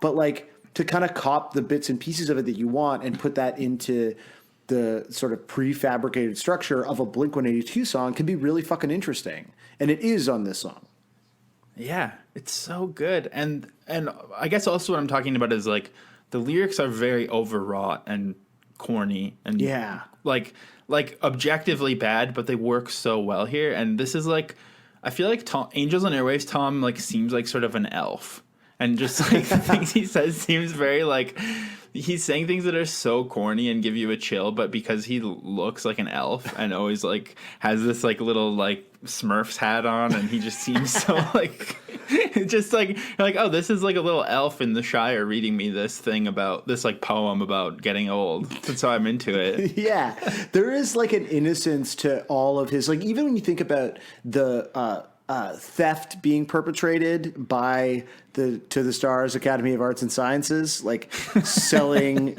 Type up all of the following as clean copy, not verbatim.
but like to kind of cop the bits and pieces of it that you want and put that into the sort of prefabricated structure of a Blink-182 song can be really fucking interesting. And it is on this song. Yeah, it's so good. And I guess also what I'm talking about is like the lyrics are very overwrought and corny and like objectively bad, but they work so well here. And this is like, I feel like Angels on Airwaves, Tom like seems like sort of an elf. And just like the things he says seems very like he's saying things that are so corny and give you a chill, but because he looks like an elf and always like has this like little like Smurfs hat on, and he just seems so like just like you're like, oh, this is like a little elf in the Shire reading me this thing about this like poem about getting old. That's how I'm into it. Yeah, there is like an innocence to all of his, like, even when you think about the theft being perpetrated by the To the Stars Academy of Arts and Sciences, like selling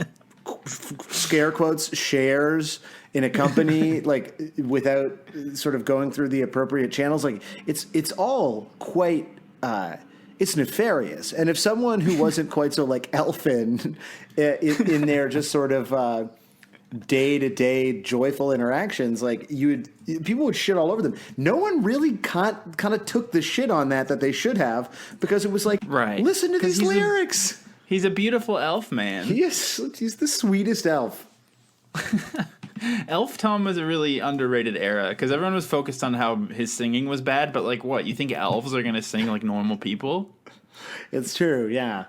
scare quotes shares in a company, like without sort of going through the appropriate channels. Like it's all quite it's nefarious. And if someone who wasn't quite so like elfin in their just sort of day-to-day joyful interactions, like people would shit all over them. No one really kind of took the shit on that they should have, because it was like, right, listen to these lyrics. He's a beautiful elf man. He's the sweetest elf. Elf Tom was a really underrated era because everyone was focused on how his singing was bad, but like, what, you think elves are gonna sing like normal people? It's true, yeah.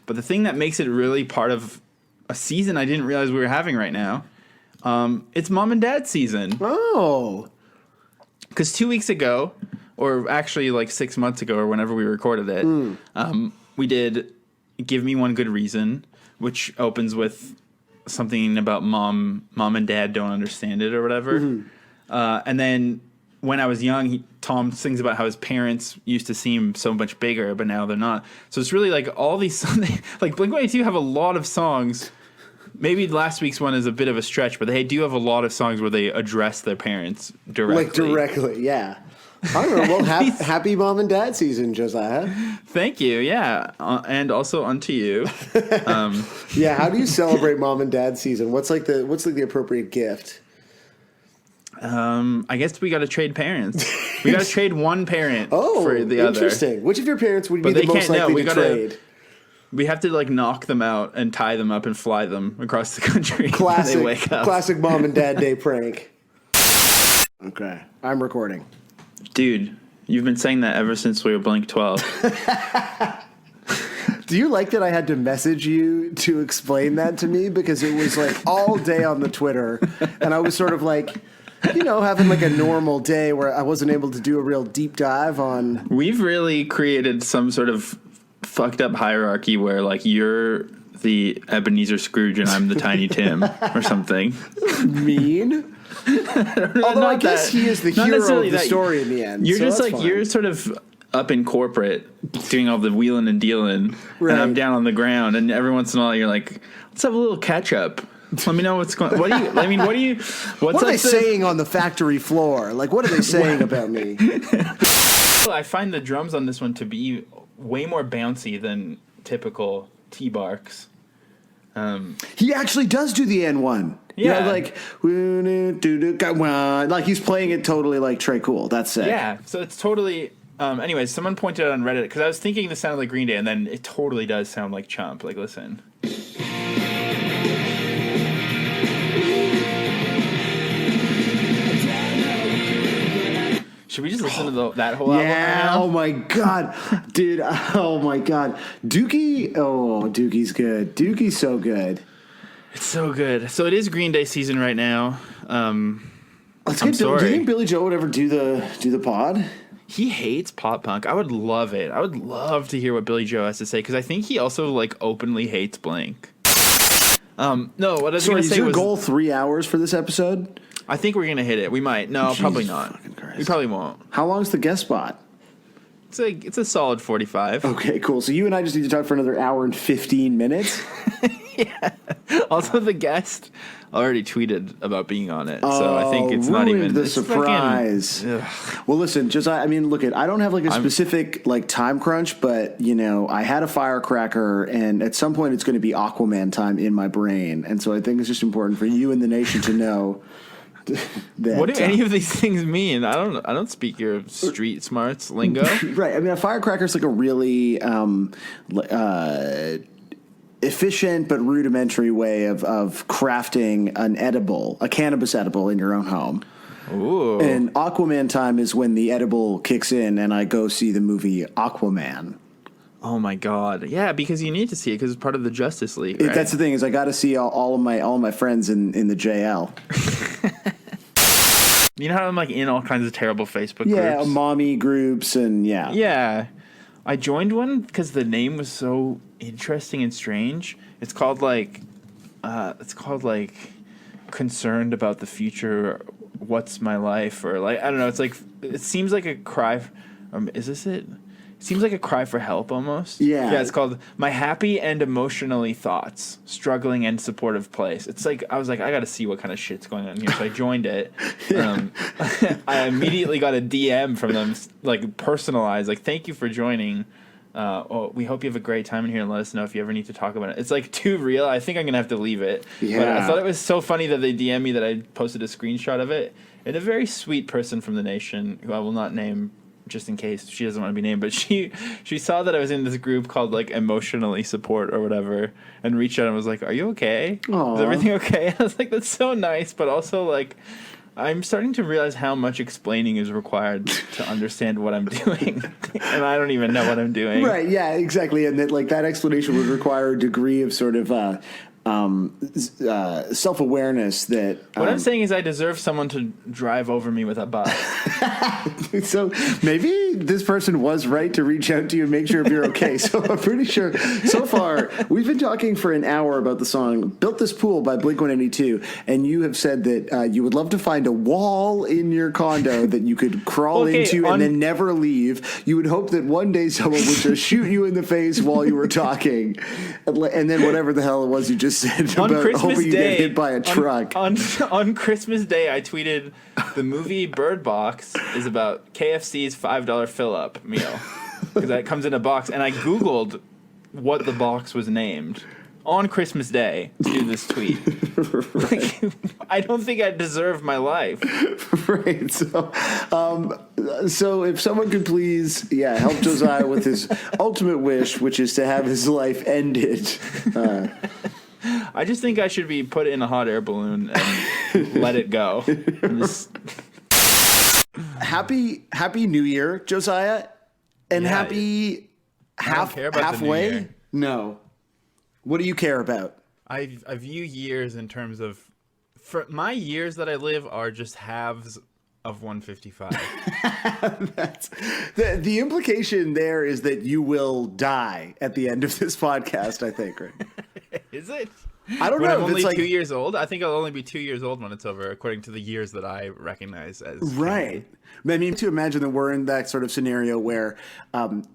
But the thing that makes it really part of a season I didn't realize we were having right now, it's Mom and Dad season. Oh. Because 2 weeks ago, or actually like 6 months ago or whenever we recorded it, we did Give Me One Good Reason, which opens with something about mom and dad don't understand it or whatever. Mm-hmm. And then when I was young, Tom sings about how his parents used to seem so much bigger, but now they're not. So it's really like all these like Blink-182 have a lot of songs. Maybe last week's one is a bit of a stretch, but they do have a lot of songs where they address their parents directly. Like directly, yeah. I don't know. Well, happy Mom and Dad season, Josiah. Thank you. Yeah, and also unto you. Yeah. How do you celebrate Mom and Dad season? What's like the appropriate gift? I guess we got to trade parents. We got to trade one parent for the other. Interesting. Which of your parents would be the most likely to trade? We have to like knock them out and tie them up and fly them across the country. Classic, when they wake up. Classic Mom and Dad Day prank. Okay, I'm recording. Dude, you've been saying that ever since we were Blink-12. Do you like that I had to message you to explain that to me? Because it was like all day on the Twitter, and I was sort of like, having like a normal day where I wasn't able to do a real deep dive on. We've really created some sort of fucked up hierarchy where like you're the Ebenezer Scrooge and I'm the Tiny Tim or something. Mean? Although I guess he is the hero of the story in the end. You're just like, fine. You're sort of up in corporate doing all the wheeling and dealing, right. And I'm down on the ground, and every once in a while you're like, let's have a little catch up. Let me know what's going. What are they saying on the factory floor? Like, what are they saying about me? I find the drums on this one to be way more bouncy than typical T-Barks. He actually does do the N1. Yeah, like he's playing it totally like Trey Cool. That's sick. Yeah, so it's totally. Anyways, someone pointed out on Reddit because I was thinking this sounded like Green Day, and then it totally does sound like Chump. Like, listen. Should we just listen to that whole album? Yeah. Oh my god, dude. Oh my god, Dookie. Oh, Dookie's good. Dookie's so good. It's so good. So it is Green Day season right now. Let's get. Do you think Billy Joe would ever do the pod? He hates pop punk. I would love it. I would love to hear what Billy Joe has to say because I think he also like openly hates Blink. No, what I was going to say was, is your goal 3 hours for this episode? I think we're going to hit it. We might. No, probably not. We probably won't. How long's the guest spot? it's a solid 45. Okay, cool. So you and I just need to talk for another hour and 15 minutes. Yeah. Also, the guest already tweeted about being on it, so I think it's not even the surprise. Well, listen, just I mean, look, I don't have like a specific like time crunch, but you know, I had a firecracker, and at some point, it's going to be Aquaman time in my brain, and so I think it's just important for you and the nation to know. That, what do any of these things mean? I don't speak your street smarts lingo. Right. I mean, a firecracker is like a really efficient but rudimentary way of crafting a cannabis edible in your own home. Ooh. And Aquaman time is when the edible kicks in and I go see the movie Aquaman. Oh my God! Yeah, because you need to see it because it's part of the Justice League. Right? That's the thing is I got to see all of my friends in the JL. You know how I'm like in all kinds of terrible Facebook groups? Yeah, mommy groups and yeah. Yeah. I joined one because the name was so interesting and strange. It's called like concerned about the future. What's my life? Or like, I don't know. It's like, it seems like a cry. Is this it? It seems like a cry for help almost. Yeah. Yeah. It's called My Happy and Emotionally Thoughts, Struggling and Supportive Place. It's like, I was like, I got to see what kind of shit's going on here. So I joined it. I immediately got a DM from them, like personalized, like, thank you for joining. We hope you have a great time in here and let us know if you ever need to talk about it. It's like too real. I think I'm going to have to leave it. Yeah. But I thought it was so funny that they DM me that I posted a screenshot of it. And a very sweet person from the nation, who I will not name just in case she doesn't want to be named, but she saw that I was in this group called like Emotionally Support or whatever and reached out and was like, are you okay? Aww. Is everything okay? I was like, that's so nice, but also like I'm starting to realize how much explaining is required to understand what I'm doing. And I don't even know what I'm doing. Right, yeah, exactly. And that like that explanation would require a degree of sort of self-awareness that what I'm saying is I deserve someone to drive over me with a bus. So maybe this person was right to reach out to you and make sure if you're okay. So I'm pretty sure so far we've been talking for an hour about the song Built This Pool by Blink-152, and you have said that you would love to find a wall in your condo that you could crawl into and then never leave. You would hope that one day someone would just shoot you in the face while you were talking, and then whatever the hell it was you just said on about Christmas hoping you Day, get hit by a truck. On Christmas Day, I tweeted the movie Bird Box is about KFC's $5 fill-up meal because that comes in a box, and I Googled what the box was named on Christmas Day to do this tweet. Like, I don't think I deserve my life. Right. So if someone could please, help Josiah with his ultimate wish, which is to have his life ended. I just think I should be put in a hot air balloon and let it go. Happy New Year, Josiah, and happy halfway. No, what do you care about? I view years in terms of, for my years that I live are just halves of 155. That's the implication there is that you will die at the end of this podcast, I think, right? Is it? I don't when know. I'm only like 2 years old. I think I'll only be 2 years old when it's over, according to the years that I recognize as right. I mean, to imagine that we're in that sort of scenario where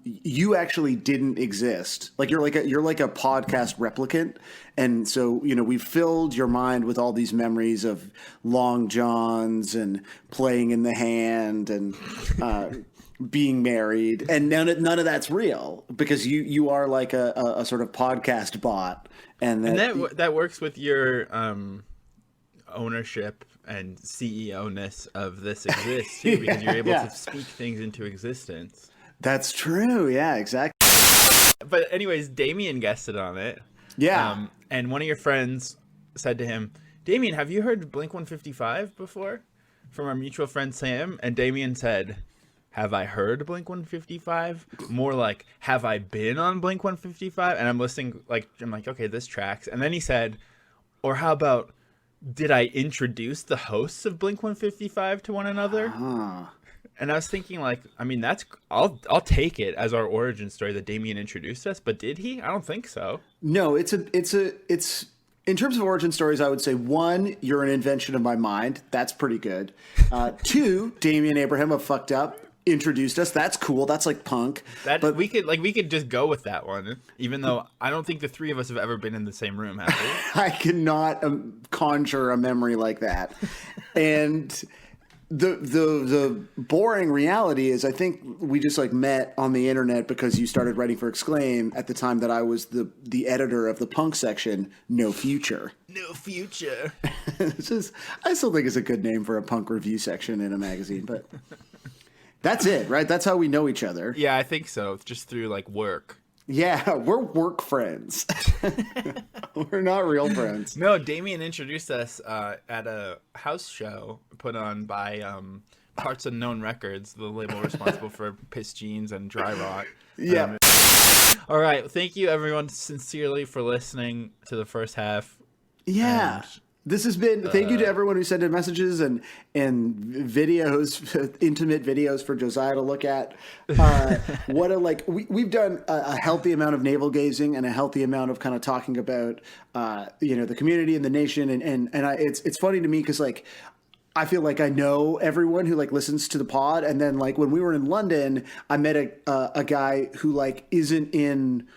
you actually didn't exist. Like you're like a podcast replicant, and so we've filled your mind with all these memories of Long Johns and playing in the hand and being married, and none of that's real because you are like a sort of podcast bot. And that works with your ownership and CEO-ness of This Exists too, because you're able to speak things into existence. That's true. Yeah, exactly. But anyways, Damien guested on it. Yeah. And one of your friends said to him, Damien, have you heard Blink-155 before? From our mutual friend Sam. And Damien said, have I heard Blink-155? More like, have I been on Blink-155? And I'm listening, I'm like, okay, this tracks. And then he said, or how about, did I introduce the hosts of Blink-155 to one another? And I was thinking, I'll take it as our origin story that Damien introduced us, but did he? I don't think so. No, it's in terms of origin stories, I would say 1, you're an invention of my mind. That's pretty good. 2, Damien Abraham of Fucked Up introduced us. That's cool. That's like punk. But we could just go with that one, even though I don't think the three of us have ever been in the same room, have we? I cannot conjure a memory like that. And the boring reality is, I think we just like met on the internet because you started writing for Exclaim at the time that I was the editor of the punk section, No Future. No Future. I still think it's a good name for a punk review section in a magazine, but that's it, right? That's how we know each other. Yeah, I think so. Just through like work. Yeah, we're work friends. We're not real friends. No, Damien introduced us at a house show put on by Parts Unknown Records, the label responsible for Piss Jeans and Dry Rot. Yeah. All right. Thank you, everyone, sincerely for listening to the first half. Yeah. And, this has been, thank you to everyone who sent in messages and videos, intimate videos for Josiah to look at. We've done a healthy amount of navel gazing and a healthy amount of kind of talking about, the community and the nation. It's funny to me because like, I feel like I know everyone who like listens to the pod. And then like when we were in London, I met a guy who like isn't in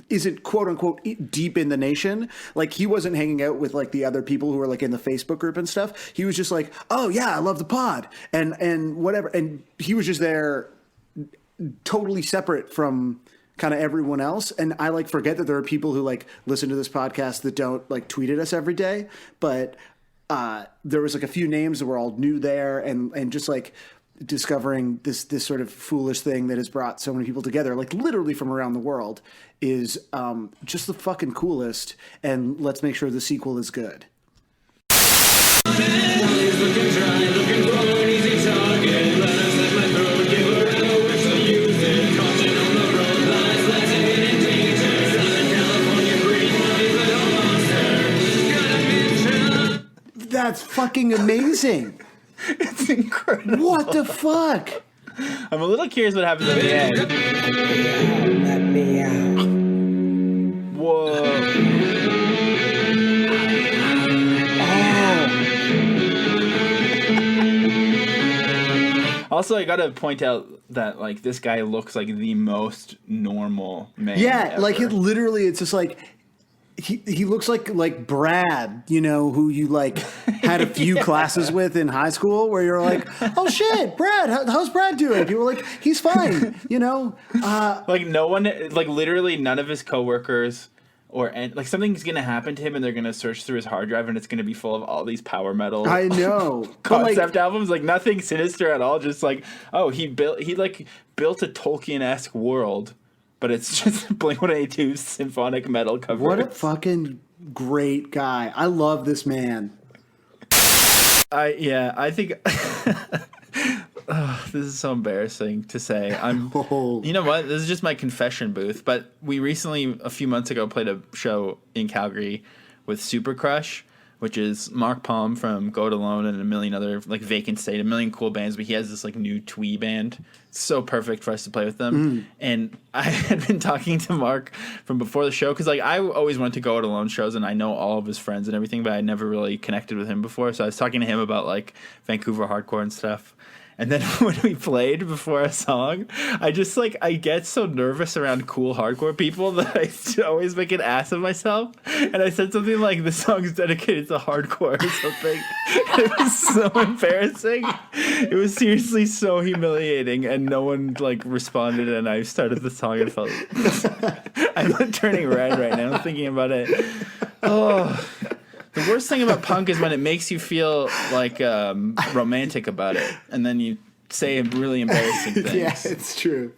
isn't quote unquote deep in the nation. Like he wasn't hanging out with like the other people who were like in the Facebook group and stuff. He was just like, oh yeah, I love the pod and whatever. And he was just there totally separate from kind of everyone else. And I like forget that there are people who like listen to this podcast that don't like tweet at us every day. But there was like a few names that were all new there and just like discovering this sort of foolish thing that has brought so many people together, like literally from around the world, is just the fucking coolest. And let's make sure the sequel is good. That's fucking amazing. It's incredible. What the fuck? I'm a little curious what happens at the end. Let me out. Whoa. Oh. Also, I gotta point out that like this guy looks like the most normal man. Yeah, ever. like it's just like he looks like Brad, who you like had a few classes with in high school where you're like, oh shit, Brad, how's Brad doing? People are like, he's fine, like no one, like literally none of his coworkers like something's gonna happen to him and they're gonna search through his hard drive and it's gonna be full of all these power metal. I know concept albums, like nothing sinister at all. Just like, oh, he built a Tolkien-esque world. But it's just Blink-152 symphonic metal cover. What a fucking great guy. I love this man. I think this is so embarrassing to say. You know what? This is just my confession booth. But we recently, a few months ago, played a show in Calgary with Super Crush, which is Mark Palm from Go It Alone and a million other, like Vacant State, a million cool bands. But he has this like new twee band. It's so perfect for us to play with them. And I had been talking to Mark from before the show because like I always went to Go It Alone shows and I know all of his friends and everything, but I never really connected with him before. So I was talking to him about like Vancouver hardcore and stuff. And then when we played before a song, I get so nervous around cool hardcore people that I always make an ass of myself. And I said something like, "This song's dedicated to hardcore" or something. It was so embarrassing. It was seriously so humiliating, and no one like responded. And I started the song and felt I'm turning red right now thinking about it. Oh. The worst thing about punk is when it makes you feel like romantic about it, and then you say really embarrassing things. Yeah, it's true.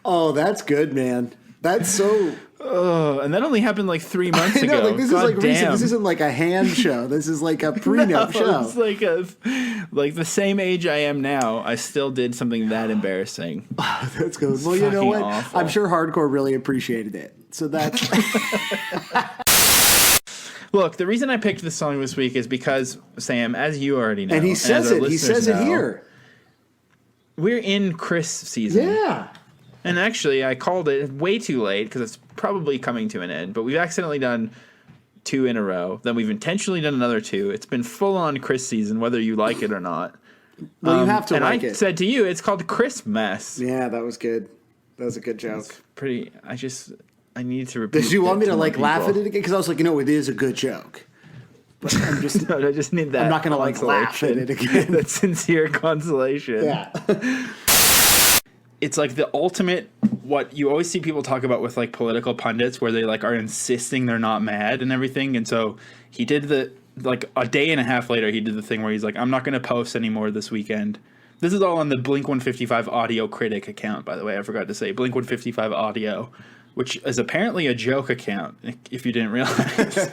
Oh, that's good, man. That's so. Oh, and that only happened like 3 months ago. Like, this is like recent. This isn't like a hand show. This is like a prenup show. It's like the same age I am now. I still did something that embarrassing. Oh, that's good. Well, you know what? Awful. I'm sure hardcore really appreciated it. So that's. Look, the reason I picked this song this week is because, Sam, as you already know, and he says it. He says it here. We're in Chris season. Yeah. And actually, I called it way too late because it's probably coming to an end. But we've accidentally done 2 in a row. Then we've intentionally done another 2. It's been full on Chris season, whether you like it or not. Well, you have to and like I it. said to you, it's called Christmas. Yeah, that was good. That was a good joke. Pretty. I need to repeat. Did you want me to more laugh at people. it again? Because I was like, it is a good joke. But I'm just, No, I just need that. I'm not going to laugh at it again. That sincere consolation. Yeah. It's like the ultimate, what you always see people talk about with like political pundits where they like are insisting they're not mad and everything. And so he did like a day and a half later, he did the thing where he's like, I'm not going to post anymore this weekend. This is all on the Blink-155 Audio Critic account, by the way. I forgot to say Blink-155 Audio, which is apparently a joke account, if you didn't realize.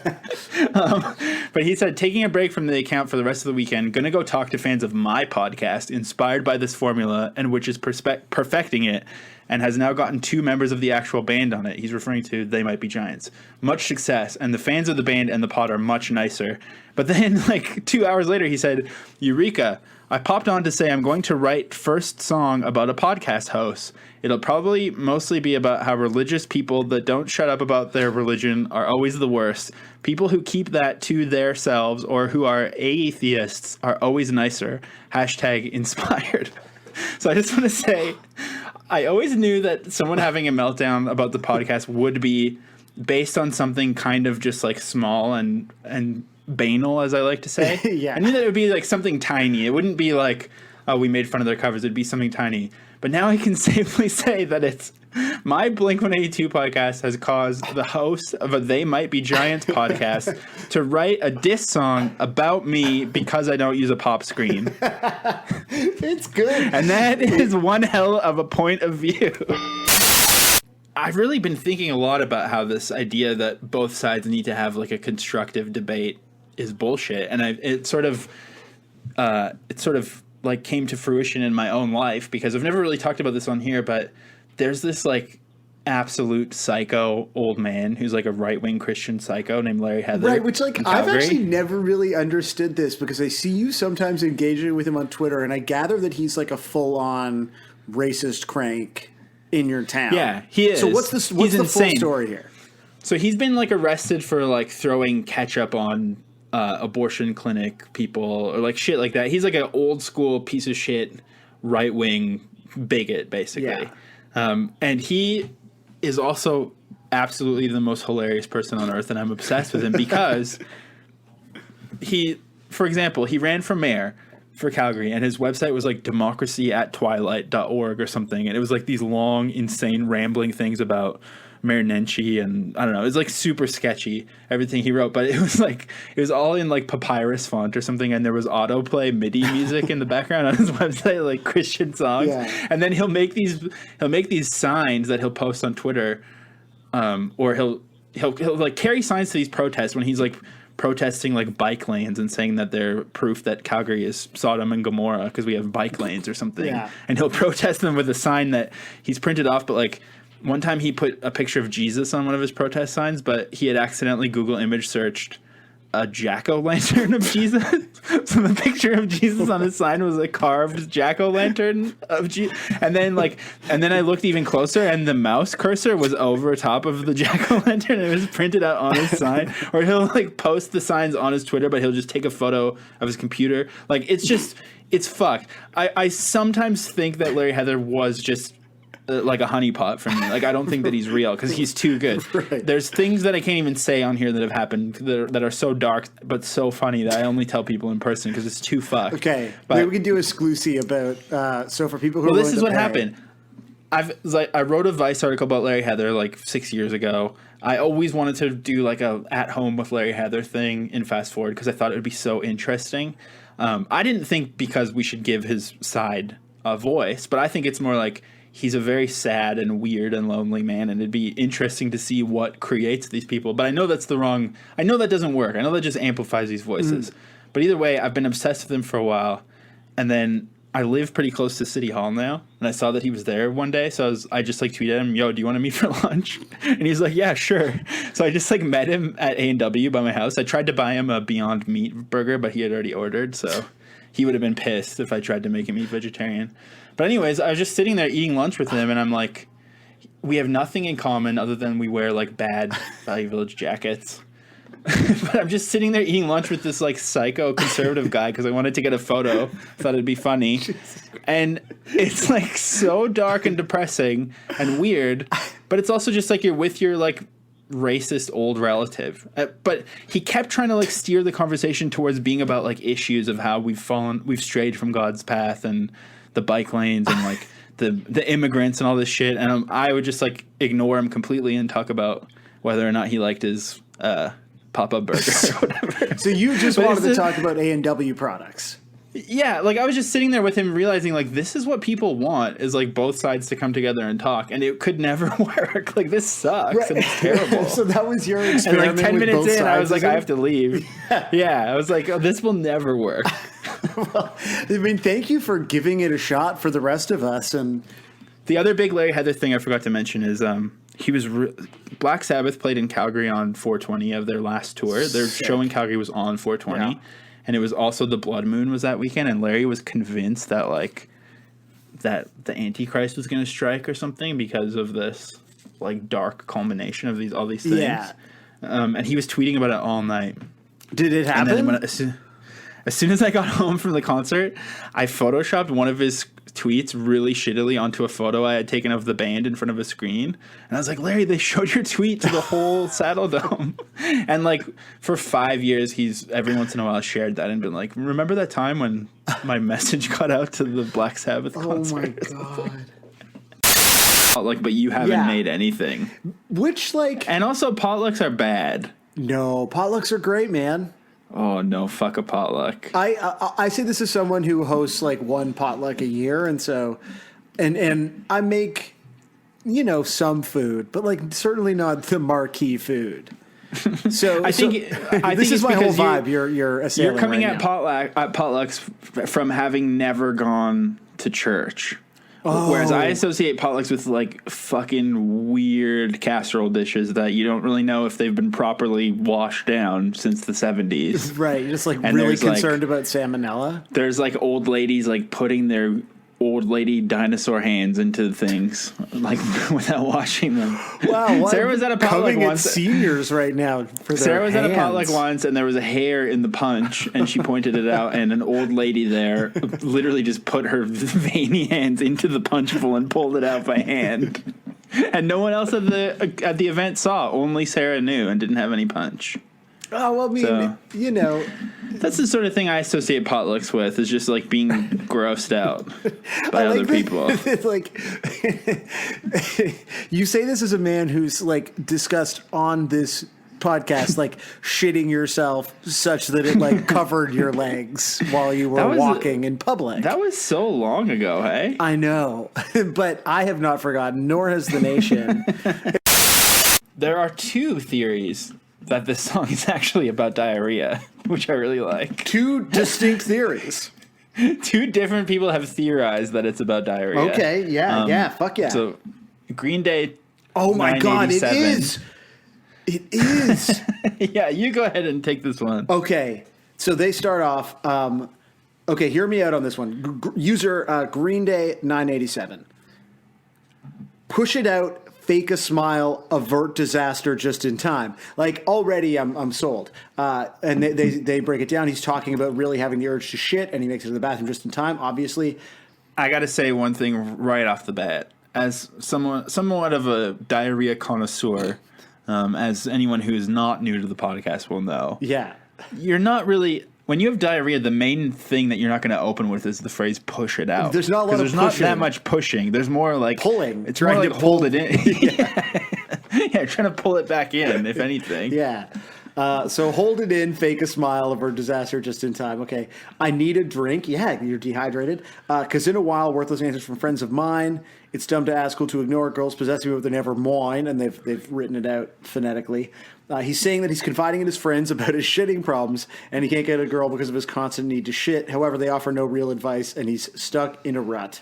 But he said, taking a break from the account for the rest of the weekend, going to go talk to fans of my podcast, inspired by this formula, and which is perfecting it, and has now gotten 2 members of the actual band on it. He's referring to They Might Be Giants. Much success, and the fans of the band and the pod are much nicer. But then, like, 2 hours later, he said, Eureka! I popped on to say I'm going to write first song about a podcast host. It'll probably mostly be about how religious people that don't shut up about their religion are always the worst. People who keep that to themselves or who are atheists are always nicer. # inspired. So I just want to say, I always knew that someone having a meltdown about the podcast would be based on something kind of just like small and banal, as I like to say. Yeah. I knew that it would be like something tiny. It wouldn't be like, oh, we made fun of their covers. It'd be something tiny. But now I can safely say that it's my Blink-182 podcast has caused the host of a They Might Be Giants podcast to write a diss song about me because I don't use a pop screen. It's good. And that is one hell of a point of view. I've really been thinking a lot about how this idea that both sides need to have like a constructive debate is bullshit, and it sort of like came to fruition in my own life because I've never really talked about this on here, but there's this like absolute psycho old man who's like a right-wing Christian psycho named Larry Heather. Right, which like I've actually never really understood this because I see you sometimes engaging with him on Twitter, and I gather that he's like a full-on racist crank in your town. Yeah, he is. So what's the full story here? So he's been like arrested for like throwing ketchup on abortion clinic people or like shit like that. He's like an old school piece of shit right wing bigot, basically. Yeah. And he is also absolutely the most hilarious person on earth, and I'm obsessed with him because for example, he ran for mayor for Calgary, and his website was like democracy@twilight.org or something, and it was like these long, insane, rambling things about Mayor Nenshi, and I don't know, it was like super sketchy, everything he wrote, but it was all in like papyrus font or something, and there was autoplay MIDI music in the background on his website, like Christian songs. Yeah. And then he'll make these signs that he'll post on Twitter, or he'll like carry signs to these protests when he's like protesting like bike lanes and saying that they're proof that Calgary is Sodom and Gomorrah because we have bike lanes or something. Yeah. And he'll protest them with a sign that he's printed off, but like one time he put a picture of Jesus on one of his protest signs, but he had accidentally Google image searched a jack-o'-lantern of Jesus. So the picture of Jesus on his sign was a carved jack-o'-lantern of Jesus. And then I looked even closer, and the mouse cursor was over top of the jack-o'-lantern, and it was printed out on his sign. Or he'll like post the signs on his Twitter, but he'll just take a photo of his computer. Like it's fucked. I sometimes think that Larry Heather was just like a honeypot for me. Like, I don't think that he's real because he's too good. Right. There's things that I can't even say on here that have happened that are so dark but so funny that I only tell people in person because it's too fucked. Okay, but maybe we can do a exclusive about. So for people who well, this is what happened. I wrote a Vice article about Larry Heather like 6 years ago. I always wanted to do like a at home with Larry Heather thing in Fast Forward because I thought it would be so interesting. I didn't think because we should give his side a voice, but I think it's more like he's a very sad and weird and lonely man, and it'd be interesting to see what creates these people. But I know that's I know that doesn't work. I know that just amplifies these voices. But either way, I've been obsessed with him for a while. And then I live pretty close to City Hall now, and I saw that he was there one day. So I just like tweeted him, yo, do you want to meet for lunch? And he's like, yeah, sure. So I just like met him at A&W by my house. I tried to buy him a Beyond Meat burger, but he had already ordered. So he would have been pissed if I tried to make him eat vegetarian. But anyways, I was just sitting there eating lunch with him, and I'm like, we have nothing in common other than we wear like bad Value Village jackets. But I'm just sitting there eating lunch with this like psycho conservative guy because I wanted to get a photo. Thought it'd be funny. And it's like so dark and depressing and weird, but it's also just like you're with your like racist old relative. But he kept trying to like steer the conversation towards being about like issues of how we've strayed from God's path and the bike lanes and like the immigrants and all this shit. And I would just like ignore him completely and talk about whether or not he liked his pop-up burger or whatever. So you just wanted to talk about A&W products. Yeah, like I was just sitting there with him realizing like this is what people want is like both sides to come together and talk, and it could never work. Like this sucks, right. And it's terrible. So that was your experiment. And like 10 minutes in, I was like, I have to leave. Yeah, I was like, oh, this will never work. Well, I mean, thank you for giving it a shot for the rest of us. And the other big Larry Heather thing I forgot to mention is he was Black Sabbath played in Calgary on 420 of their last tour. Their show in Calgary was on 420. Yeah. And it was also the blood moon was that weekend, and Larry was convinced that like that the Antichrist was going to strike or something because of this like dark culmination of all these things. Yeah. And he was tweeting about it all night. Did it happen? And then as soon as I got home from the concert, I photoshopped one of his tweets really shittily onto a photo I had taken of the band in front of a screen. And I was like, Larry, they showed your tweet to the whole Saddle Dome. And like for 5 years, he's every once in a while shared that and been like, remember that time when my message got out to the Black Sabbath concert? Oh my God. Like, but you haven't made anything. Which like... And also potlucks are bad. No, potlucks are great, man. Oh no! Fuck a potluck. I say this as someone who hosts like one potluck a year, and so, and I make, some food, but like certainly not the marquee food. So I think this is my whole vibe. You're coming right at potlucks from having never gone to church. Oh. Whereas I associate potlucks with like fucking weird casserole dishes that you don't really know if they've been properly washed down since the 70s. Right. You're just like really concerned about salmonella. There's like old ladies like putting their old lady dinosaur hands into things like without washing them. Wow. Sarah was at a potluck once. Seniors right now for their Sarah was hands. at a potluck once, and there was a hair in the punch, and she pointed it out, and an old lady there literally just put her veiny hands into the punch bowl and pulled it out by hand. And no one else at the event saw. Only Sarah knew and didn't have any punch. Oh, well, I mean, That's the sort of thing I associate potlucks with, is just like being grossed out by other people. Like, you say this as a man who's like discussed on this podcast, like shitting yourself such that it like covered your legs while you were walking in public. That was so long ago, hey? I know, but I have not forgotten, nor has the nation. There are two theories that this song is actually about diarrhea, which I really like. Two distinct theories. Two different people have theorized that it's about diarrhea. Okay, yeah, fuck yeah. So, Green Day. Oh my God, it is. It is. Yeah, you go ahead and take this one. Okay, so they start off. Okay, hear me out on this one. User Green Day 987. Push it out. Fake a smile, avert disaster just in time. Like already, I'm sold. And they break it down. He's talking about really having the urge to shit, and he makes it to the bathroom just in time. Obviously, I got to say one thing right off the bat, as somewhat of a diarrhea connoisseur, as anyone who is not new to the podcast will know. Yeah, you're not really. When you have diarrhea, the main thing that you're not going to open with is the phrase "push it out." There's not a lot of pushing. There's not that much pushing. There's more like pulling. It's trying to hold it in. Yeah, trying to pull it back in, if anything. Yeah. So hold it in, fake a smile, avert disaster just in time. Okay. I need a drink. Yeah, you're dehydrated. Because in a while, worthless answers from friends of mine. It's dumb to ask, cool to ignore. Girls possess me, but they're never mine. And they've written it out phonetically. He's saying that he's confiding in his friends about his shitting problems, and he can't get a girl because of his constant need to shit. However, they offer no real advice, and he's stuck in a rut.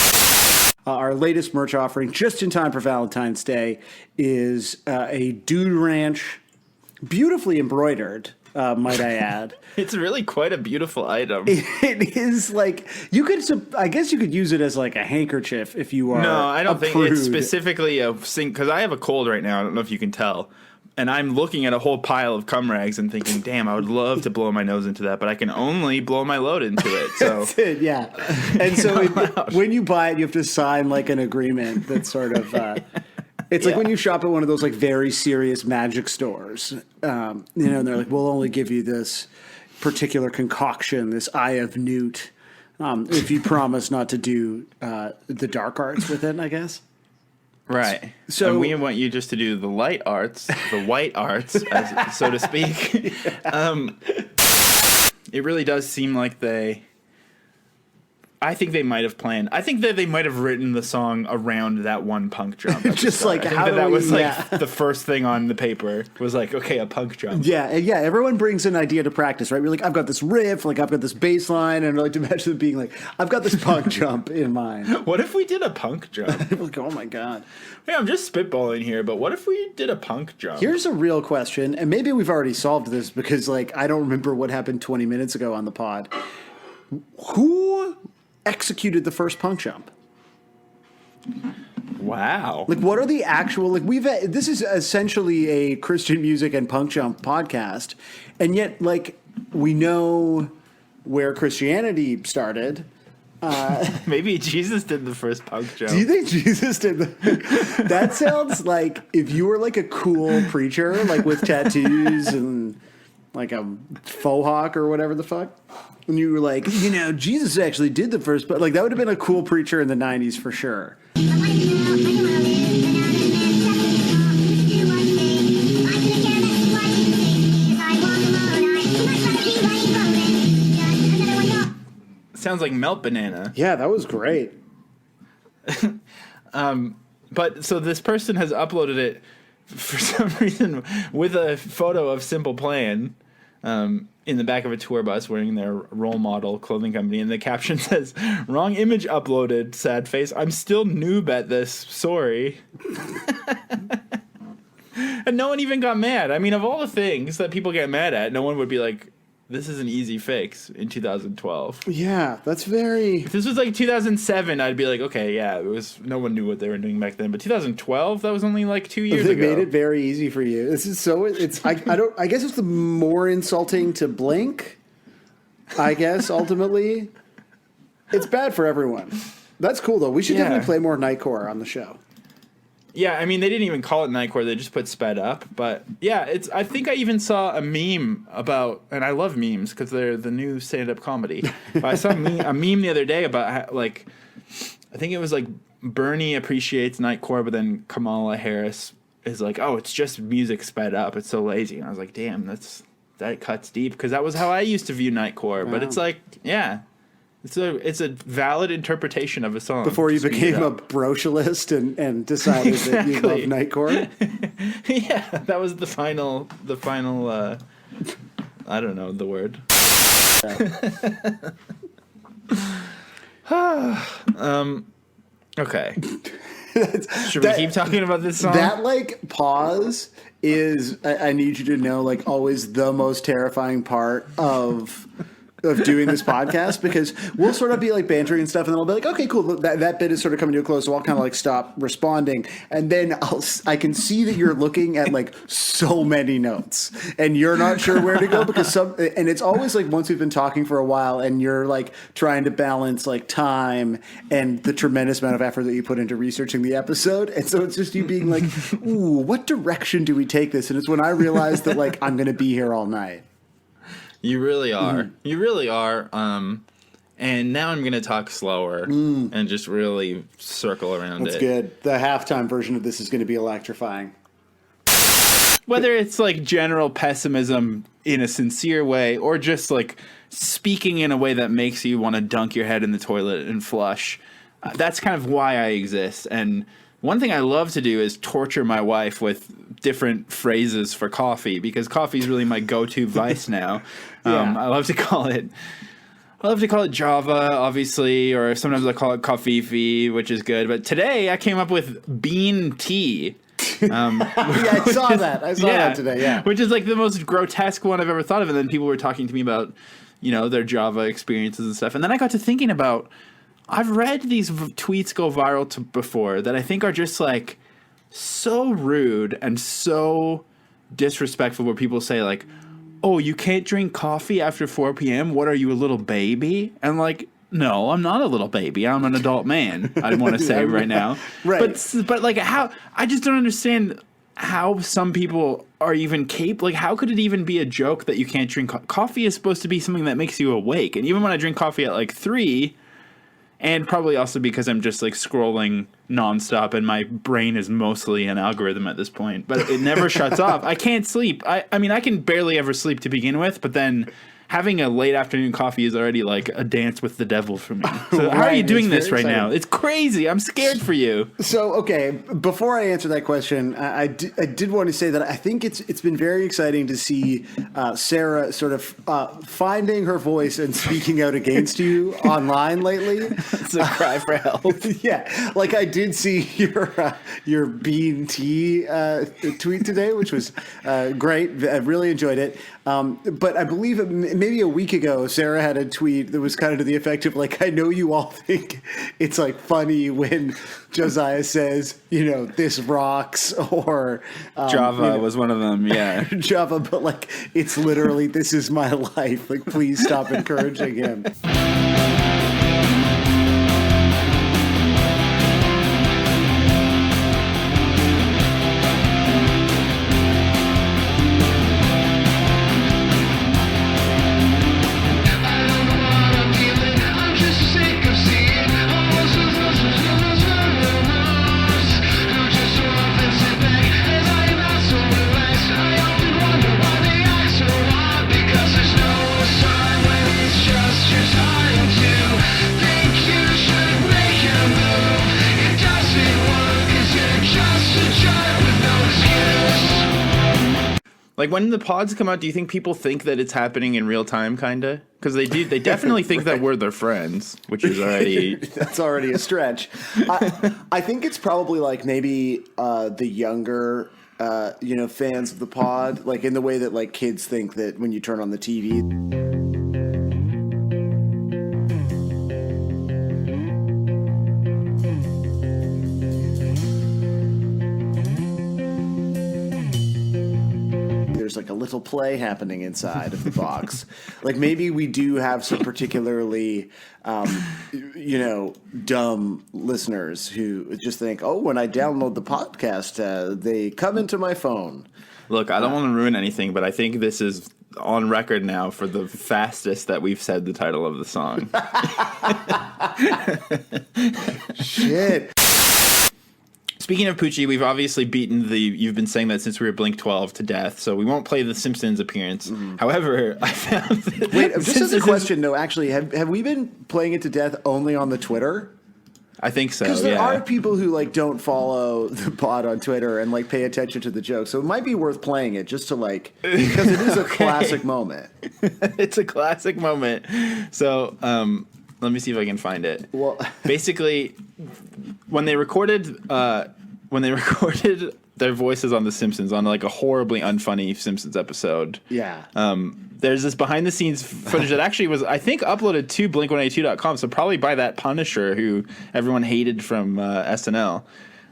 Our latest merch offering, just in time for Valentine's Day, is a Dude Ranch, beautifully embroidered might I add. It's really quite a beautiful item. It is like I guess you could use it as like a handkerchief if you are. No, I don't think prude. it's specifically a sink because I have a cold right now. I don't know if you can tell. And I'm looking at a whole pile of cum rags and thinking, damn, I would love to blow my nose into that, but I can only blow my load into it. So That's it, yeah. And so when you buy it, you have to sign like an agreement that's sort of. It's like when you shop at one of those like very serious magic stores, and they're like, "We'll only give you this particular concoction, this Eye of Newt, if you promise not to do the dark arts with it." I guess. Right. So and we want you just to do the light arts, the white arts, as, so to speak. It really does seem like I think they might have planned. I think that they might have written the song around that one punk jump. Just like I think that was like the first thing on the paper was like, okay, a punk jump. Yeah. Everyone brings an idea to practice, right? We're like, I've got this riff, like I've got this bass line, and I like to imagine them being like, I've got this punk jump in mind. What if we did a punk jump? Like, oh my god. Yeah, I'm just spitballing here, but what if we did a punk jump? Here's a real question, and maybe we've already solved this because like I don't remember what happened 20 minutes ago on the pod. Who executed the first punk jump? Wow. Like, what are the actual, like, this is essentially a Christian music and punk jump podcast, and yet, like, we know where Christianity started. Maybe Jesus did the first punk jump. Do you think Jesus did that sounds like if you were, like, a cool preacher, like, with tattoos and, like, a faux hawk or whatever the fuck. And you were like, Jesus actually did the first, but like that would have been a cool preacher in the 90s for sure. Sounds like Melt Banana. Yeah, that was great. But so this person has uploaded it for some reason with a photo of Simple Plan. In the back of a tour bus wearing their role model clothing company, and the caption says, "Wrong image uploaded, sad face. I'm still noob at this, sorry." And no one even got mad. I mean, of all the things that people get mad at, no one would be like, this is an easy fix in 2012. Yeah, that's very... If this was like 2007, I'd be like, okay, yeah, it was. No one knew what they were doing back then. But 2012, that was only like 2 years ago. They made it very easy for you. This is so... I guess it's the more insulting to Blink, I guess, ultimately. It's bad for everyone. That's cool, though. We should definitely play more Nightcore on the show. Yeah, I mean, they didn't even call it Nightcore. They just put sped up. But yeah, I think I even saw a meme about, and I love memes because they're the new stand-up comedy. But I saw a meme the other day about how, like, I think it was like Bernie appreciates Nightcore, but then Kamala Harris is like, oh, it's just music sped up. It's so lazy. And I was like, damn, that cuts deep because that was how I used to view Nightcore. Wow. But it's like, yeah. It's a valid interpretation of a song. Before you became a brocialist and decided that you love Nightcore? Yeah, that was the final I don't know the word. Okay. Should we keep talking about this song? That, like, pause is, I need you to know, like, always the most terrifying part of doing this podcast, because we'll sort of be like bantering and stuff, and then I'll be like, okay, cool, that bit is sort of coming to a close, so I'll kind of like stop responding, and then I can see that you're looking at like so many notes, and you're not sure where to go, because and it's always like once we've been talking for a while, and you're like trying to balance like time and the tremendous amount of effort that you put into researching the episode, and so it's just you being like, ooh, what direction do we take this? And it's when I realize that like I'm going to be here all night. You really are. Mm. You really are. And now I'm going to talk slower and just really circle around That's good. The halftime version of this is going to be electrifying. Whether it's like general pessimism in a sincere way or just like speaking in a way that makes you want to dunk your head in the toilet and flush, that's kind of why I exist. And one thing I love to do is torture my wife with different phrases for coffee, because coffee is really my go-to vice now. I love to call it Java, obviously, or sometimes I call it Coffee, which is good. But today I came up with bean tea. Yeah, I saw that. I saw that today. Yeah, which is like the most grotesque one I've ever thought of. And then people were talking to me about, their Java experiences and stuff. And then I got to thinking about, I've read these tweets go viral before that I think are just like so rude and so disrespectful, where people say like, "Oh, you can't drink coffee after 4 p.m. What are you, a little baby?" And like, no, I'm not a little baby. I'm an adult man. I want to say right now, right? But like, how, I just don't understand how some people are even capable. Like, how could it even be a joke that you can't drink coffee? Is supposed to be something that makes you awake, and even when I drink coffee at like 3. And probably also because I'm just like scrolling nonstop and my brain is mostly an algorithm at this point. But it never shuts off. I can't sleep. I mean, I can barely ever sleep to begin with. But then having a late afternoon coffee is already like a dance with the devil for me. So how are you doing this right now? It's crazy. I'm scared for you. So, okay, before I answer that question, I did want to say that I think it's been very exciting to see Sarah sort of finding her voice and speaking out against you online lately. It's a cry for help. Yeah, like I did see your bean tea tweet today, which was great. I really enjoyed it. But I believe maybe a week ago, Sarah had a tweet that was kind of to the effect of like, I know you all think it's like funny when Josiah says, this rocks, or Java was one of them. Yeah. Java. But like, it's literally, this is my life. Like, please stop encouraging him. Like, when the pods come out, do you think people think that it's happening in real time, kind of? Because they do. They definitely think that we're their friends, which is already... That's already a stretch. I think it's probably like maybe the younger, fans of the pod, like in the way that like kids think that when you turn on the TV... There's like a little play happening inside of the box. Like maybe we do have some particularly, dumb listeners who just think, oh, when I download the podcast, they come into my phone. Look, I don't want to ruin anything, but I think this is on record now for the fastest that we've said the title of the song. Shit. Speaking of Poochie, we've obviously beaten you've been saying that since we were Blink-12 to death, so we won't play the Simpsons appearance. Mm-hmm. However, I found... Wait, just as a question, though, actually, have we been playing it to death only on the Twitter? I think so, because there are people who, like, don't follow the pod on Twitter and, like, pay attention to the jokes, so it might be worth playing it just to, like... Because it is a classic moment. It's a classic moment. So, let me see if I can find it. Well, basically, when they recorded their voices on The Simpsons, on like a horribly unfunny Simpsons episode, there's this behind the scenes footage that actually was, I think, uploaded to Blink182.com. So probably by that Punisher who everyone hated from SNL.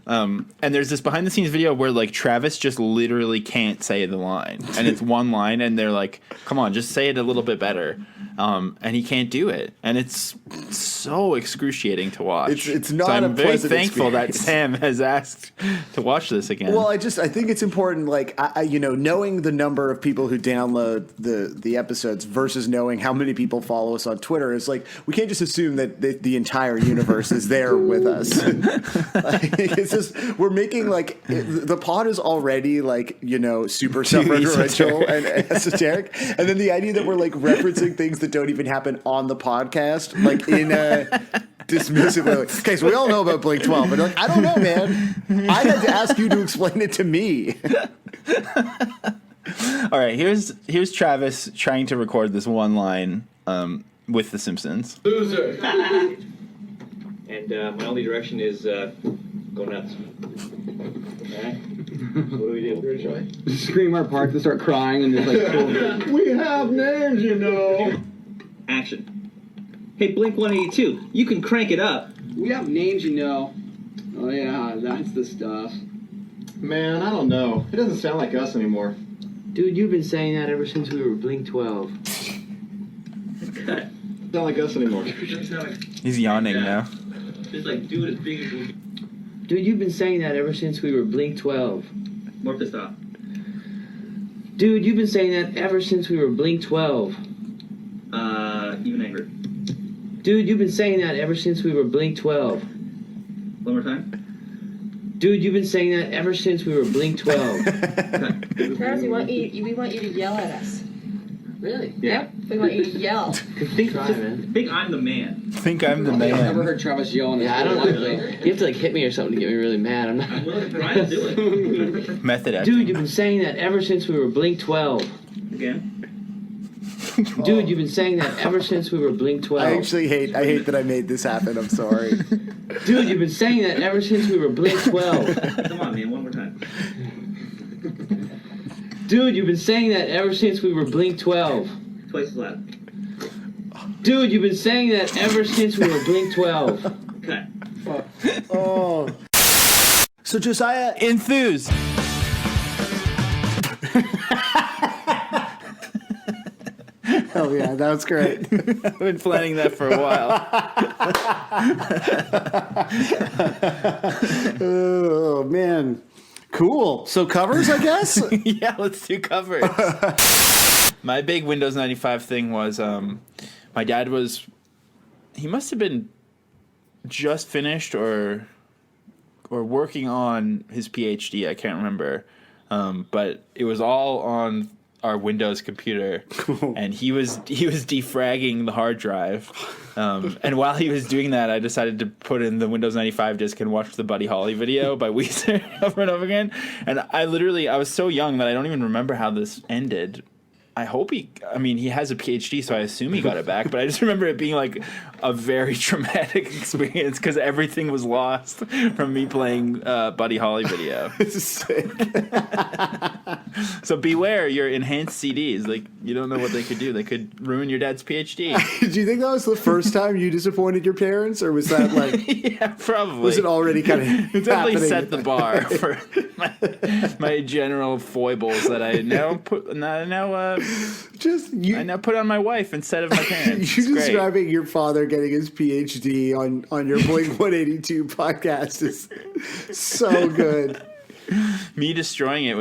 And there's this behind the scenes video where like Travis just literally can't say the line, and it's one line, and they're like, "Come on, just say it a little bit better." And he can't do it, and it's so excruciating to watch. It's not. So I'm very thankful experience. That Sam has asked to watch this again. Well, I think it's important, like knowing the number of people who download the episodes versus knowing how many people follow us on Twitter is like we can't just assume that the entire universe is there with us. It's just we're making like the pod is already like super self-referential and esoteric, and then the idea that we're like referencing things that don't even happen on the podcast, like in a dismissive way. Like, okay, so we all know about Blink-12, but like, I don't know, man. I had to ask you to explain it to me. All right, here's Travis trying to record this one line with The Simpsons. Loser. And my only direction is go nuts. Okay? What do we do? Scream our parts and start crying and just like cool. We have names, you know. Action. Hey, Blink-182, you can crank it up. We have names, you know. Oh yeah, that's the stuff. Man, I don't know. It doesn't sound like us anymore. Dude, you've been saying that ever since we were Blink-12. Cut. Sound like us anymore. He's yawning now. It's like, dude, as big as we... Dude, you've been saying that ever since we were Blink-12. More pissed off. Dude, you've been saying that ever since we were Blink-12. Even angry. Dude, you've been saying that ever since we were Blink-12. One more time. Dude, you've been saying that ever since we were Blink-12. Travis, we want you to yell at us. Really? Yep. We want you to yell. Think I'm the man. Think I'm the I've never man. heard Travis yell in his Yeah, I whole don't life, know. though. You have to like hit me or something to get me really mad. I'm not. I'm willing to try to do it. Method acting. Dude, you've been saying that ever since we were Blink-12. Again. Dude, you've been saying that ever since we were Blink-12. I hate that I made this happen. I'm sorry. Dude, you've been saying that ever since we were Blink-12. Come on, man, one more time. Dude, you've been saying that ever since we were Blink-12. Twice as loud. Dude, you've been saying that ever since we were Blink-12. Cut. Oh. So Josiah, Enthused. oh yeah, that was great. I've been planning that for a while. Oh man, cool. So covers, I guess. Yeah, let's do covers. My big Windows 95 thing was my dad he must have been just finished or working on his PhD. I can't remember, but it was all on our Windows computer, and he was defragging the hard drive. And while he was doing that, I decided to put in the Windows 95 disk and watch the Buddy Holly video by Weezer over and over again. And I was so young that I don't even remember how this ended. I hope he has a PhD, so I assume he got it back, but I just remember it being like a very traumatic experience because everything was lost from me playing Buddy Holly video. This is sick. So beware your enhanced CDs. Like, you don't know what they could do. They could ruin your dad's PhD. Do you think that was the first time you disappointed your parents, or was that like? Yeah, probably. Was it already kind of? It definitely set the bar for my general foibles that I now put on my wife instead of my parents. You describing your father getting his PhD on your Blink-182 podcast is so good. Me destroying it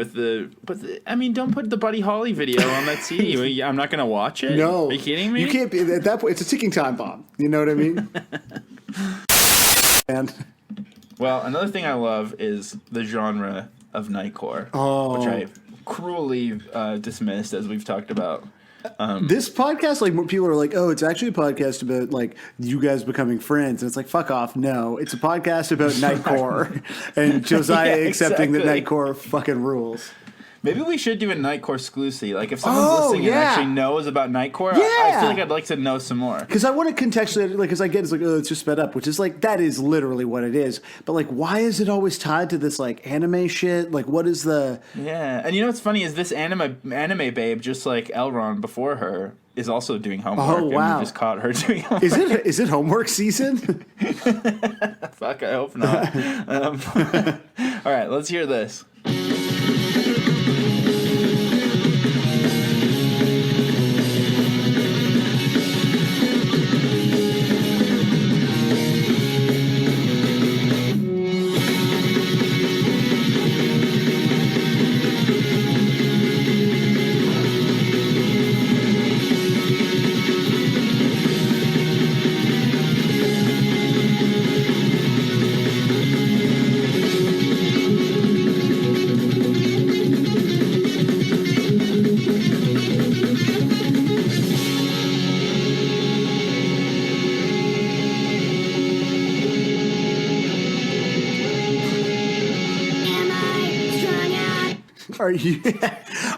don't put the Buddy Holly video on that CD. I'm not going to watch it. No, are you kidding me? You can't be at that point. It's a ticking time bomb. You know what I mean? And well, another thing I love is the genre of nightcore, which I cruelly dismissed, as we've talked about. This podcast, like, people are like, oh, it's actually a podcast about like you guys becoming friends, and it's like, fuck off. No, it's a podcast about nightcore and Josiah accepting that nightcore fucking rules. Maybe we should do a Nightcore exclusive. Like, if someone's listening and actually knows about Nightcore, I feel like I'd like to know some more. Because I want to contextualize, like, because I get it's like, oh, it's just sped up, which is like, that is literally what it is. But like, why is it always tied to this like anime shit? Like, what is the? Yeah, and you know what's funny is this anime babe, just like Elrond before her, is also doing homework. Oh wow! And we just caught her doing homework. Is it homework season? Fuck, I hope not. All right, let's hear this.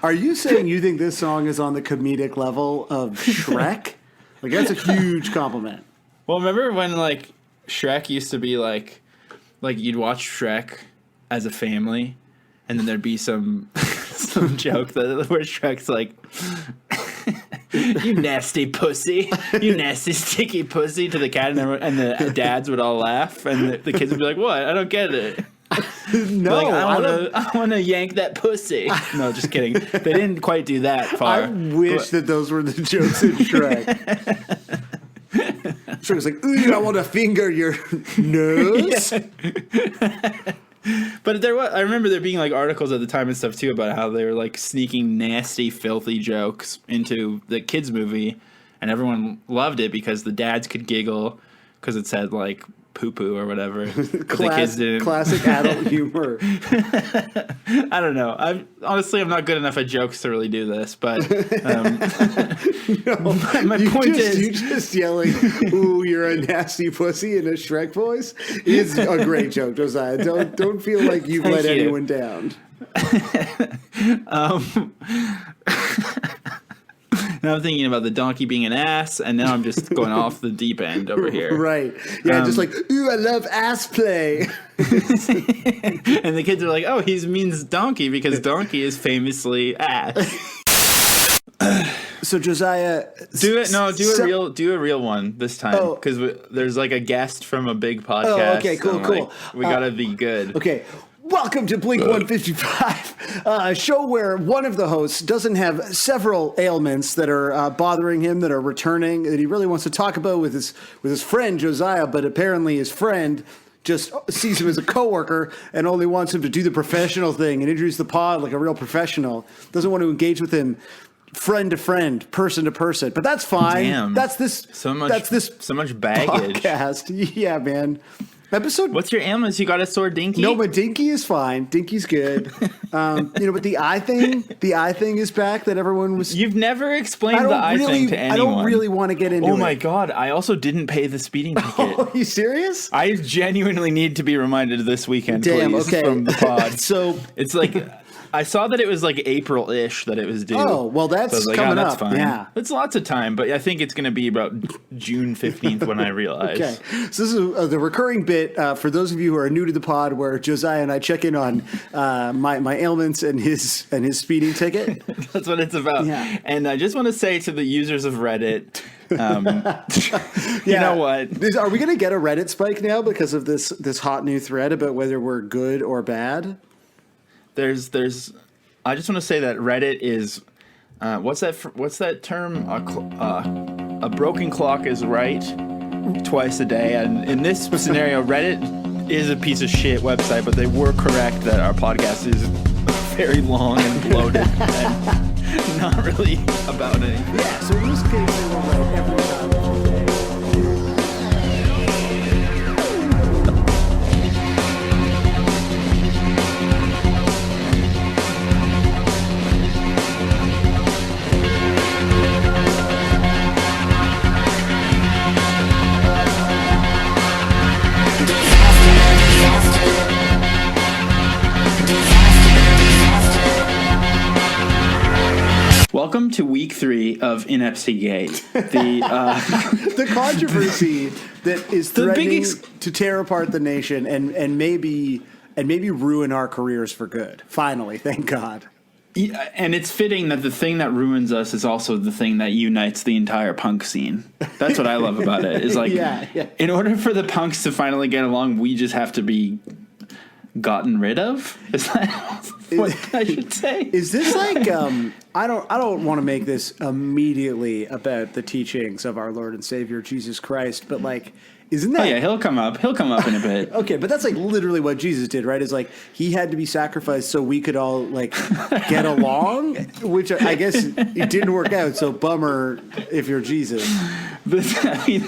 Are you saying you think this song is on the comedic level of Shrek? Like, that's a huge compliment. Well, remember when like Shrek used to be like you'd watch Shrek as a family, and then there'd be some joke where Shrek's like, "You nasty pussy, you nasty sticky pussy" to the cat, and the dads would all laugh, and the kids would be like, "What? I don't get it." No, like, I want to yank that pussy. No, just kidding. They didn't quite do that far. I wish that those were the jokes in Shrek. Shrek's like, "Ooh, I want to finger your nose." But I remember there being like articles at the time and stuff too about how they were like sneaking nasty, filthy jokes into the kids movie, and everyone loved it because the dads could giggle because it said like poo poo or whatever. The kids didn't. Classic adult humor. I don't know. I'm not good enough at jokes to really do this, but my point is, you just yelling, "Ooh, you're a nasty pussy" in a Shrek voice is a great joke, Josiah. Don't feel like you've let anyone down. Now I'm thinking about the donkey being an ass, and now I'm just going off the deep end over here. Right. Yeah, just like, "Ooh, I love ass play." And the kids are like, "Oh, he means donkey because donkey is famously ass." So Josiah, do a real one this time because there's like a guest from a big podcast. Oh, okay, cool. Like, we gotta be good. Okay. Welcome to Blink-155, a show where one of the hosts doesn't have several ailments that are bothering him, that are returning, that he really wants to talk about with his friend Josiah, but apparently his friend just sees him as a coworker and only wants him to do the professional thing and introduce the pod like a real professional. Doesn't want to engage with him friend to friend, person to person. But that's fine. Damn. That's so much baggage. Podcast. Yeah, man. What's your ailments? You got a sore dinky? No, but dinky is fine. Dinky's good. But the eye thing is back that everyone was. You've never explained the eye thing to anyone. I don't really want to get into it. Oh my God. I also didn't pay the speeding ticket. Oh, are you serious? I genuinely need to be reminded this weekend, Damn, please, okay. from the pod. So it's like, I saw that it was like April-ish that it was due. Oh, well, that's like, coming that's up. Fine. Yeah. It's lots of time, but I think it's going to be about June 15th when I realize. Okay. So this is the recurring bit for those of you who are new to the pod where Josiah and I check in on my ailments and his speeding ticket. That's what it's about. Yeah. And I just want to say to the users of Reddit, you know what? Are we going to get a Reddit spike now because of this hot new thread about whether we're good or bad? There's I just want to say that Reddit is what's that term? A broken clock is right twice a day, and in this scenario, Reddit is a piece of shit website, but they were correct that our podcast is very long and bloated and not really about anything. Yeah, so in this case, they were right every time. Welcome to week 3 of INEPSYGATE. The controversy that is threatening to tear apart the nation and maybe ruin our careers for good. Finally, thank God. Yeah, and it's fitting that the thing that ruins us is also the thing that unites the entire punk scene. That's what I love about it. Is like, in order for the punks to finally get along, we just have to be gotten rid of. Is that what I should say? Is this like I don't want to make this immediately about the teachings of our Lord and Savior Jesus Christ, but like, isn't that? Oh yeah, he'll come up in a bit. Okay, but that's like literally what Jesus did, right? Is like he had to be sacrificed so we could all like get along, which I guess it didn't work out. So bummer if you're Jesus. You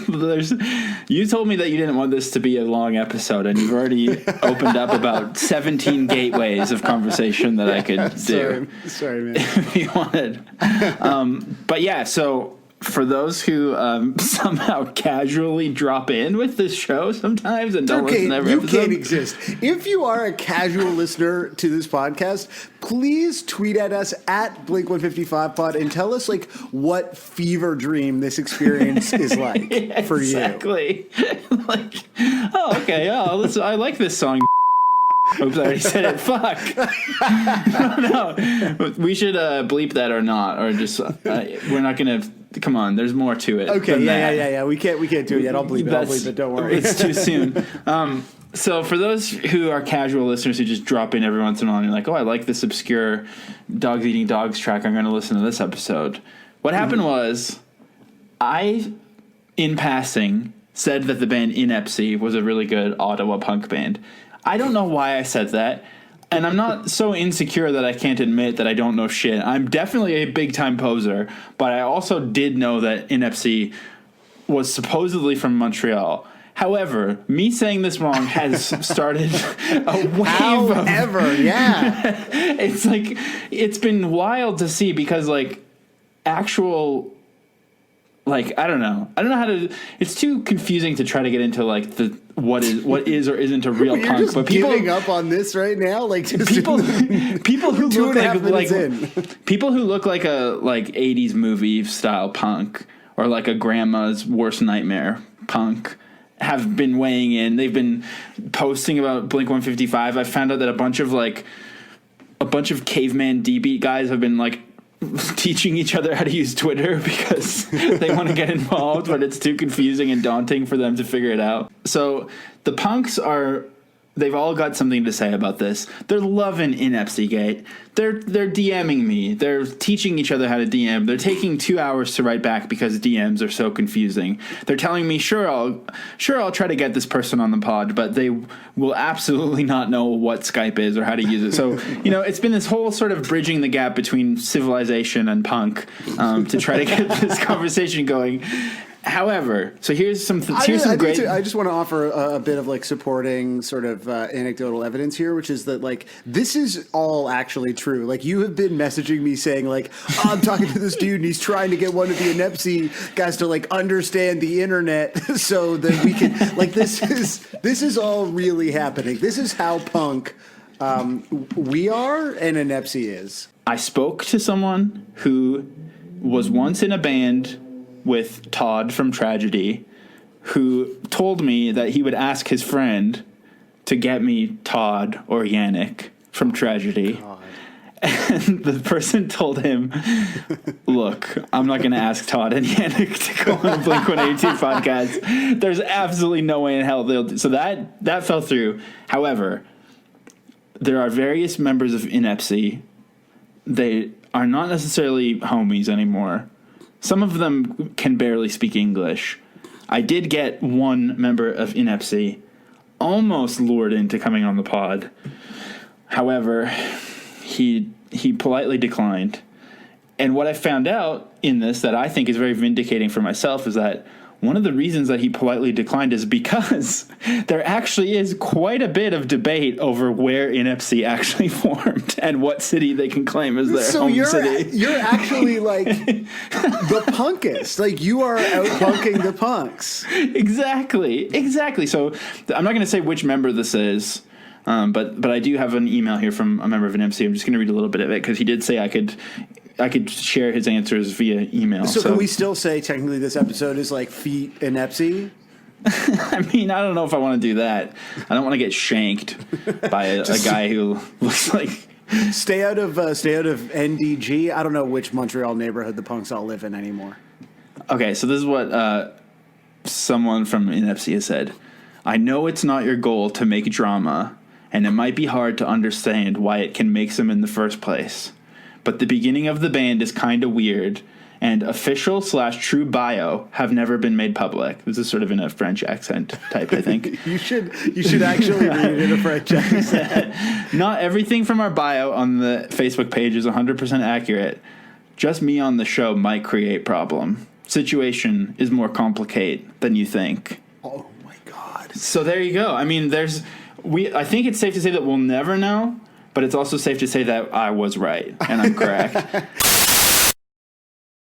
told me that you didn't want this to be a long episode, and you've already opened up about 17 gateways of conversation that I could do. Sorry, man. If you wanted. But yeah, so for those who somehow casually drop in with this show sometimes and don't listen to every episode. You can't exist. If you are a casual listener to this podcast, please tweet at us at Blink-155pod and tell us like what fever dream this experience is like for you. Exactly. Like, oh, okay. Oh, I like this song. Oops, I already said it. Fuck. No. We should bleep that or not, or just we're not gonna. Come on, there's more to it. Okay, yeah. We can't do it yet. I'll bleep it. Don't worry. It's too soon. So for those who are casual listeners who just drop in every once in a while, and you're like, oh, I like this obscure dogs eating dogs track. I'm going to listen to this episode. What happened was I, in passing, said that the band Inepsy was a really good Ottawa punk band. I don't know why I said that. And I'm not so insecure that I can't admit that I don't know shit. I'm definitely a big-time poser, but I also did know that Inepsy was supposedly from Montreal. However, me saying this wrong has started a wave yeah. It's like, it's been wild to see because, like, actual... Like, I don't know how to. It's too confusing to try to get into like the what is or isn't a real punk. Just but people giving up on this right now, like just people who look like people who look like a 80s movie style punk or like a grandma's worst nightmare punk have been weighing in. They've been posting about Blink-155. I found out that a bunch of caveman D-beat guys have been like teaching each other how to use Twitter because they want to get involved, but it's too confusing and daunting for them to figure it out. So the punks they've all got something to say about this. They're loving INEPSYGATE. They're DMing me. They're teaching each other how to DM. They're taking 2 hours to write back because DMs are so confusing. They're telling me, sure, I'll try to get this person on the pod, but they will absolutely not know what Skype is or how to use it. So, it's been this whole sort of bridging the gap between civilization and punk to try to get this conversation going. However, so here's some great. I just want to offer a bit of like supporting sort of anecdotal evidence here, which is that like this is all actually true. Like you have been messaging me saying like, oh, I'm talking to this dude and he's trying to get one of the Inepsy guys to like understand the internet so that we can like this is all really happening. This is how punk we are and Inepsy is. I spoke to someone who was once in a band with Todd from Tragedy, who told me that he would ask his friend to get me Todd or Yannick from Tragedy. God. And the person told him, look, I'm not going to ask Todd and Yannick to go on a Blink-182 podcast. There's absolutely no way in hell they'll do. So that fell through. However, there are various members of Inepsy. They are not necessarily homies anymore. Some of them can barely speak English. I did get one member of Inepsy almost lured into coming on the pod. However, he politely declined. And what I found out in this that I think is very vindicating for myself is that one of the reasons that he politely declined is because there actually is quite a bit of debate over where Inepsy actually formed and what city they can claim as their home city. You're actually like the punkest. Like you are out punking the punks. Exactly. So I'm not going to say which member this is, but I do have an email here from a member of Inepsy. I'm just going to read a little bit of it because he did say I could share his answers via email. So can we still say technically this episode is like feet Inepsy? I mean, I don't know if I want to do that. I don't want to get shanked by a guy who looks like. Stay out of NDG. I don't know which Montreal neighborhood the punks all live in anymore. Okay, so this is what someone from Inepsy has said. I know it's not your goal to make drama, and it might be hard to understand why it can make some in the first place. But the beginning of the band is kind of weird, and official/true bio have never been made public. This is sort of in a French accent type, I think. You should actually read it in a French accent. Not everything from our bio on the Facebook page is 100% accurate. Just me on the show might create problem. Situation is more complicated than you think. Oh my God. So there you go. I mean, I think it's safe to say that we'll never know. But it's also safe to say that I was right, and I'm correct.